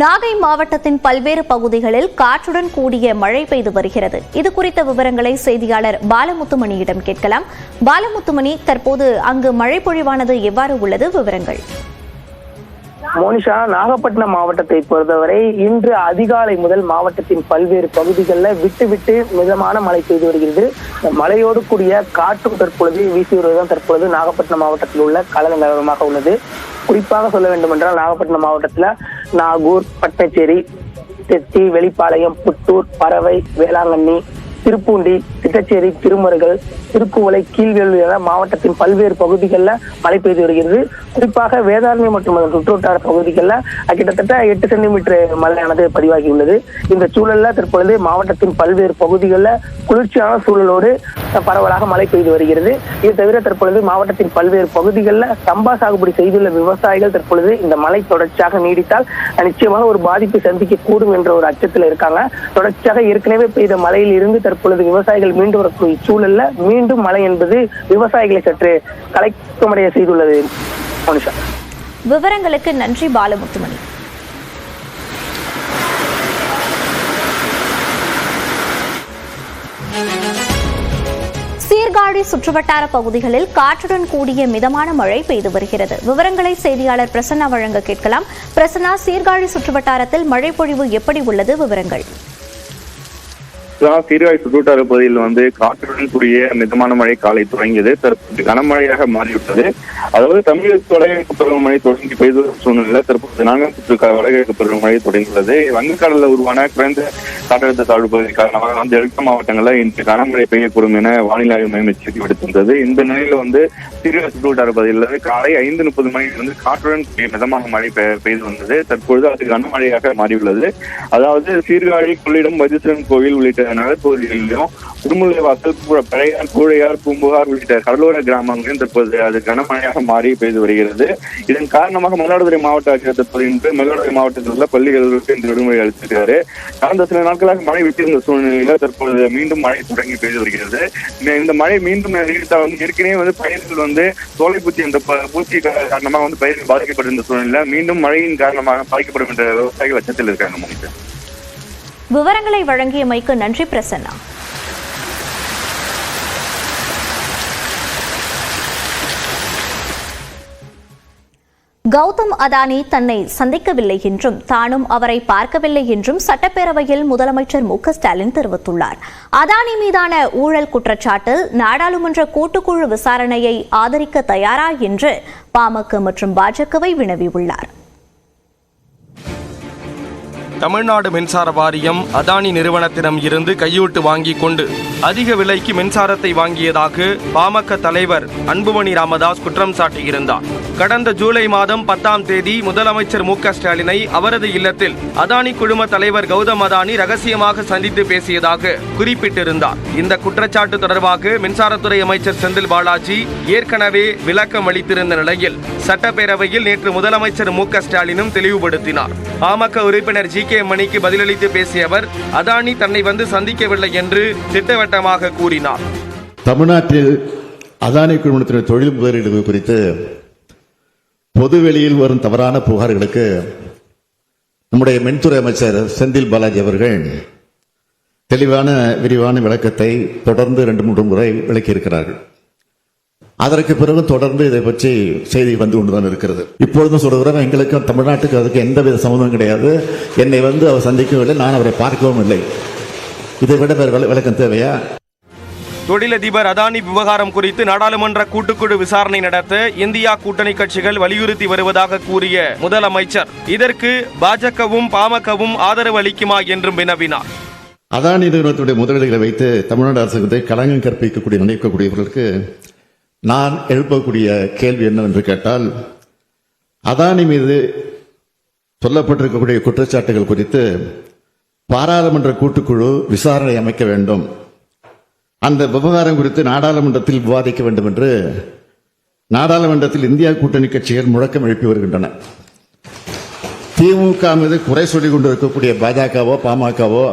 நாகை மாவட்டத்தின் பல்வேறு பகுதிகளில் காற்றுடன் கூடிய மழை பெய்து வருகிறது. இது குறித்த விவரங்களை செய்தியாளர் பாலமுத்துமணியிடம் கேட்கலாம். பாலமுத்துமணி, தற்போது அங்கு மழை பொழிவானது எவ்வாறு உள்ளது? விவரங்கள். மோனிஷா, நாகப்பட்டினம் மாவட்டத்தை பொறுத்தவரை இன்று அதிகாலை முதல் மாவட்டத்தின் பல்வேறு பகுதிகளில் விட்டு மிதமான மழை பெய்து வருகிறது. மழையோடு கூடிய காற்றும் தற்பொழுது வீசி வருவதுதான் தற்பொழுது நாகப்பட்டினம் மாவட்டத்தில் உள்ள கள நிலவரமாக உள்ளது. குறிப்பாக சொல்ல வேண்டும் என்றால் நாகப்பட்டினம் மாவட்டத்தில் நாகூர், பட்டச்சேரி, தெத்தி, வெளிப்பாளையம், புத்தூர், பறவை, வேளாங்கண்ணி, திருப்பூண்டி, திட்டச்சேரி, திருமருகல், திருக்குவளை, கீழ்வேலூர் என மாவட்டத்தின் பல்வேறு பகுதிகளில் மழை பெய்து வருகிறது. குறிப்பாக வேதாரண்யம் மற்றும் அதன் சுற்றுவட்டார பகுதிகளில் கிட்டத்தட்ட 8 சென்டிமீட்டர் மழையானது பதிவாகியுள்ளது. இந்த சூழல்ல தற்பொழுது மாவட்டத்தின் பல்வேறு பகுதிகளில் குளிர்ச்சியான சூழலோடு பரவலாக மழை பெய்து வருகிறது. இது தவிர தற்பொழுது மாவட்டத்தின் பல்வேறு பகுதிகளில் சம்பா சாகுபடி செய்துள்ள விவசாயிகள் தற்பொழுது இந்த மழை தொடர்ச்சியாக நீடித்தால் நிச்சயமாக ஒரு பாதிப்பை சந்திக்க கூடும் என்ற ஒரு அச்சத்தில் இருக்காங்க. தொடர்ச்சியாக ஏற்கனவே பெய்த மழையில் இருந்து தற்பொழுது விவசாயிகள் மீண்டும் வரக்கூடிய சூழல்ல மீண்டும் மழை என்பது விவசாயிகளை சற்று கலக்கமடைய செய்துள்ளது. விவரங்களுக்கு நன்றி பாலமுத்துமணி. சீர்காழி சுற்றுவட்டார பகுதிகளில் காற்றுடன் கூடிய மிதமான மழை பெய்து வருகிறது. விவரங்களை செய்தியாளர் பிரசன்னா வழங்க கேட்கலாம். பிரசன்னா, சீர்காழி சுற்றுவட்டாரத்தில் மழை பொழிவு எப்படி உள்ளது? விவரங்கள். சீர்காழி சுற்றுவட்டார பகுதியில் காற்றுடன் கூடிய மிதமான மழை காலை தொடங்கியது. தற்போது கனமழையாக மாறிவிட்டது. அதாவது தமிழக வடகிழக்கு பருவமழை தொடங்கி பெய்து வரும் சூழ்நிலை தற்போது 4ஆம் சுற்று வடகிழக்கு பருவமழை தொடங்கியுள்ளது. வங்கக்கடலில் உருவான குறைந்த காற்றழுத்த தாழ்வு பகுதி காரணமாக டெல்டா மாவட்டங்களில் இன்று கனமழை பெய்யக்கூடும் என வானிலை ஆய்வு மையம் எச்சரிக்கை விடுத்திருந்தது. இந்த நிலையில சீர்காழி சுற்றுவட்டார பகுதியில் காலை 5:30 மணிக்கு காற்றுடன் கூடிய மிதமான மழை பெய்து வந்தது. தற்பொழுது அது கனமழையாக மாறியுள்ளது. அதாவது சீர்காழி, கொள்ளிடம், வைத்தீஸ்வரன் கோவில் உள்ளிட்ட நகர்பகுதிகளிலும் திருமுல்லைவாசல், பழையார், கூழையார், பூம்புகார் உள்ளிட்ட கடலோர கிராமங்களிலும் தற்போது அது கனமழையாக மாறி பெய்து வருகிறது. இதன் காரணமாக மயிலாடுதுறை மாவட்ட ஆட்சியர் தற்போது இன்று மயிலாடுதுறை மாவட்டத்தில் உள்ள பள்ளிகளுக்கு இந்த விடுமுறை அளித்திருக்கிறாரு. கடந்த சில நாட்களாக மழை விட்டிருந்த சூழ்நிலையில தற்போது மீண்டும் மழை தொடங்கி பெய்து வருகிறது. இந்த மழை மீண்டும் நீடித்தால் ஏற்கனவே பயிர்கள் தோலைப்பூச்சி என்ற பூச்சி காரணமாக பயிர்கள் பாதிக்கப்பட்டிருந்த சூழ்நிலை மீண்டும் மழையின் காரணமாக பாதிக்கப்படும் என்ற விவசாயிகள் அச்சத்தில் இருக்காங்க. விவரங்களை வழங்கியமைக்கு நன்றி பிரசன்னா. கௌதம் அதானி தன்னை சந்திக்கவில்லை என்றும் தானும் அவரை பார்க்கவில்லை என்றும் சட்டப்பேரவையில் முதலமைச்சர் மு.க.ஸ்டாலின் தெரிவித்துள்ளார். அதானி மீதான ஊழல் குற்றச்சாட்டில் நாடாளுமன்ற கூட்டுக்குழு விசாரணையை ஆதரிக்க தயாரா என்று பாமக மற்றும் பாஜகவை வினவியுள்ளார். தமிழ்நாடு மின்சார வாரியம் அதானி நிறுவனத்திடம் இருந்து கையூட்டு வாங்கிக் கொண்டு அதிக விலைக்கு மின்சாரத்தை வாங்கியதாக பாமக தலைவர் அன்புமணி ராமதாஸ் குற்றம் சாட்டியிருந்தார். கடந்த ஜூலை மாதம் 10ஆம் தேதி முதலமைச்சர் மு.க.ஸ்டாலினை அவரது இல்லத்தில் அதானி குழும தலைவர் கௌதம் அதானி ரகசியமாக சந்தித்து பேசியதாக குறிப்பிட்டிருந்தார். இந்த குற்றச்சாட்டு தொடர்பாக மின்சாரத்துறை அமைச்சர் செந்தில் பாலாஜி ஏற்கனவே விளக்கம் அளித்திருந்த நிலையில் சட்டப்பேரவையில் நேற்று முதலமைச்சர் மு.க.ஸ்டாலினும் தெளிவுபடுத்தினார். பாமக உறுப்பினர் ஜி.கே. மணிக்கு பதிலளித்து பேசிய அவர் அதானி தன்னை சந்திக்கவில்லை என்று திட்டவட்டமாக கூறினார். தமிழ்நாட்டில் அதானி குழுமத்தினர் தொழில் முதலீடு குறித்து பொதுவெளியில் வரும் தவறான புகார்களுக்கு நம்முடைய மின்துறை அமைச்சர் செந்தில் பாலாஜி அவர்கள் தெளிவான விரிவான விளக்கத்தை தொடர்ந்து 2-3 முறை விளக்கியிருக்கிறார்கள். அதற்கு பிறகு தொடர்ந்து இதை பற்றி செய்தி வந்து கொண்டுதான் இருக்கிறது. இப்பொழுதும் சொல்கிறேன், எங்களுக்கு தமிழ்நாட்டுக்கு அதுக்கு எந்தவித சம்மந்தமும் கிடையாது. என்னை அவர் சந்திக்கவில்லை, நான் அவரை பார்க்கவும் இல்லை. இதை விட வேறு விளக்கம் தேவையா? தொழிலதிபர் அதானி விவகாரம் குறித்து நாடாளுமன்ற கூட்டுக்குழு விசாரணை நடத்த இந்தியா கூட்டணி கட்சிகள் வலியுறுத்தி வருவதாக கூறிய முதலமைச்சர் இதற்கு பாஜகவும் பாமகவும் ஆதரவு அளிக்குமா என்றும் வினவினார். அதானி நிறுவனத்துடைய முதலீடுகளை வைத்து தமிழ்நாடு அரசுக்கு களங்கம் கற்பிக்கக்கூடிய நினைக்கக்கூடியவர்களுக்கு நான் எழுப்பக்கூடிய கேள்வி என்னவென்று கேட்டால், அதானி மீது சொல்லப்பட்டிருக்கக்கூடிய குற்றச்சாட்டுகள் குறித்து பாராளுமன்ற கூட்டுக்குழு விசாரணை அமைக்க வேண்டும், அந்த விவகாரம் குறித்து நாடாளுமன்றத்தில் விவாதிக்க வேண்டும் என்று நாடாளுமன்றத்தில் இந்தியா கூட்டணி கட்சிகள் முழக்கம் எழுப்பி வருகின்றன. திமுக மீது குறை சொல்லிக் கொண்டிருக்கக்கூடிய பாஜகவோ பாமகவோ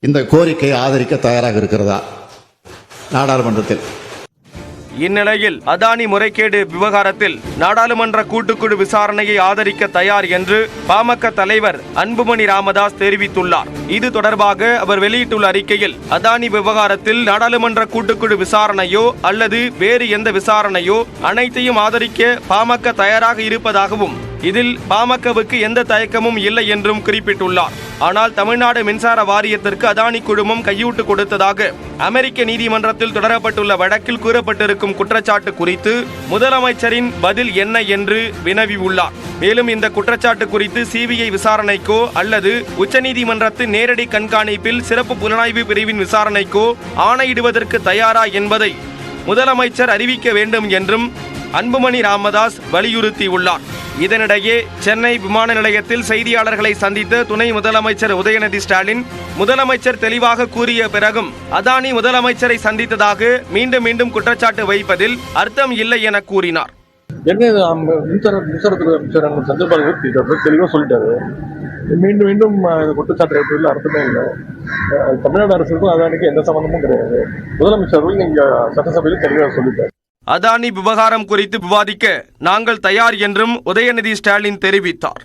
இந்த கோரிக்கையை ஆதரிக்க தயாராக இருக்கிறதா நாடாளுமன்றத்தில்? இந்நிலையில் அதானி முறைகேடு விவகாரத்தில் நாடாளுமன்ற கூட்டுக்குழு விசாரணையை ஆதரிக்க தயார் என்று பாமக தலைவர் அன்புமணி ராமதாஸ் தெரிவித்துள்ளார். இது தொடர்பாக அவர் வெளியிட்டுள்ள அறிக்கையில், அதானி விவகாரத்தில் நாடாளுமன்ற கூட்டுக்குழு விசாரணையோ அல்லது வேறு எந்த விசாரணையோ அனைத்தையும் ஆதரிக்க பாமக தயாராக இருப்பதாகவும் இதில் பாமகவுக்கு எந்த தயக்கமும் இல்லை என்றும் குறிப்பிட்டுள்ளார். ஆனால் தமிழ்நாடு மின்சார வாரியத்திற்கு அதானி குழுமம் கையூட்டு கொடுத்ததாக அமெரிக்க நீதிமன்றத்தில் தொடரப்பட்டுள்ள வழக்கில் கூறப்பட்டிருக்கும் குற்றச்சாட்டு குறித்து முதலமைச்சரின் பதில் என்ன என்று வினவியுள்ளார். மேலும் இந்த குற்றச்சாட்டு குறித்து சிபிஐ விசாரணைக்கோ அல்லது உச்சநீதிமன்றத்தின் நேரடி கண்காணிப்பில் சிறப்பு புலனாய்வு பிரிவின் விசாரணைக்கோ ஆணையிடுவதற்கு தயாரா என்பதை முதலமைச்சர் அறிவிக்க வேண்டும் என்றும் அன்புமணி ராமதாஸ் வலியுறுத்தியுள்ளார். இதனிடையே சென்னை விமான நிலையத்தில் செய்தியாளர்களை சந்தித்த துணை முதலமைச்சர் உதயநிதி ஸ்டாலின், முதலமைச்சர் தெளிவாக கூறிய பிறகும் அதானி முதலமைச்சரை சந்தித்ததாக மீண்டும் மீண்டும் குற்றச்சாட்டு வைப்பதில் அர்த்தம் இல்லை என கூறினார். மின்சாரத்துறை அமைச்சர் செந்தில் பாலாஜி தெளிவாக சொல்லிட்டாரு. மீண்டும் மீண்டும் குற்றச்சாட்டு வைப்பதில் அர்த்தமே இல்லை. தமிழ்நாடு அரசுக்கும் அதானிக்கு எந்த சம்பந்தமும் கிடையாது. முதலமைச்சர்கள் இங்க சட்டசபையில் தெளிவாக சொல்லிட்டாரு. அதானி விவகாரம் குறித்து விவாதிக்க நாங்கள் தயார் என்றும் உதயநிதி ஸ்டாலின் தெரிவித்தார்.